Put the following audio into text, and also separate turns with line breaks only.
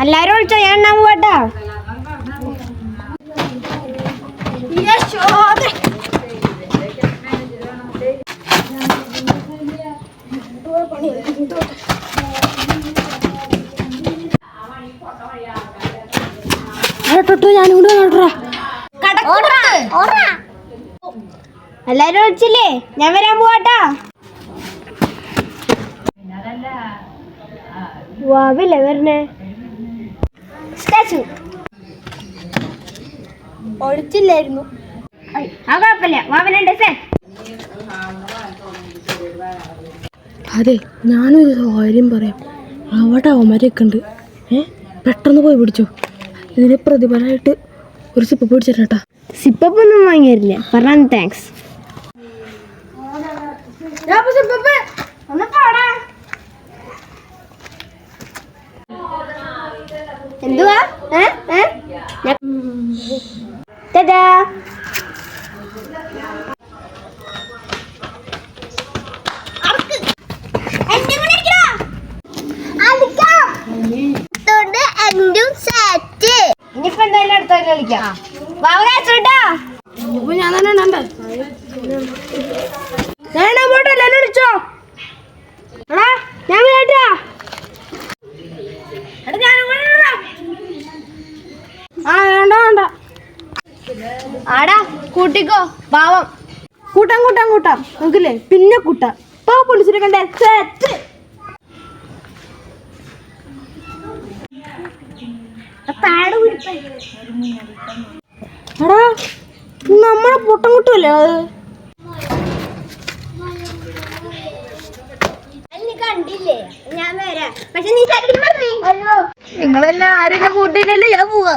എല്ലാരും വിളിച്ചോ, ഞാൻ എണ്ണാൻ പോവാട്ടാ. എല്ലാരും വിളിച്ചില്ലേ? ഞാൻ വരാൻ പോവാട്ടാ. വാവില്ലേ വരണേ? സ്റ്റാച്ചു ഒഴിച്ചില്ലായിരുന്നു. ആ കുഴപ്പമില്ല, വാവനുണ്ട് സാർ.
അതെ, ഞാനൊരു കാര്യം പറയാം. അവിടെ അവന്മാരൊക്കെ ഉണ്ട്. പെട്ടെന്ന് പോയി പിടിച്ചു. ഇതിന് പ്രതിഫലമായിട്ട് ഒരു സിപ്പ് പിടിച്ചിട്ടാ.
സിപ്പൊന്നും വാങ്ങിയായിരില്ല. പറഞ്ഞ താങ്ക്സ്. എന്തുവാ? ഇനിയിപ്പോ എന്തായാലും അടുത്ത കളിക്കാം.
ഞാൻ തന്നെ വിളിച്ചോ.
ഞാൻ കേട്ടാ
വേണ്ട
ആടാ കൂട്ടിക്കോ. പാവം.
കൂട്ടാം നമുക്കില്ലേ പിന്നെ കൂട്ടാം. ഇപ്പൊ പൊളിച്ചിട്ട് കണ്ടേ സെറ്റ്. എടാ നമ്മളെ പൊട്ടം കൂട്ടുമല്ലേ അത്?
കണ്ടില്ലേ? ഞാൻ വരാം. പക്ഷെ നീ
നിങ്ങളെല്ലാം ആരെങ്കിലും കൂട്ടിയിട്ടല്ലേ ഞാൻ പോവാ.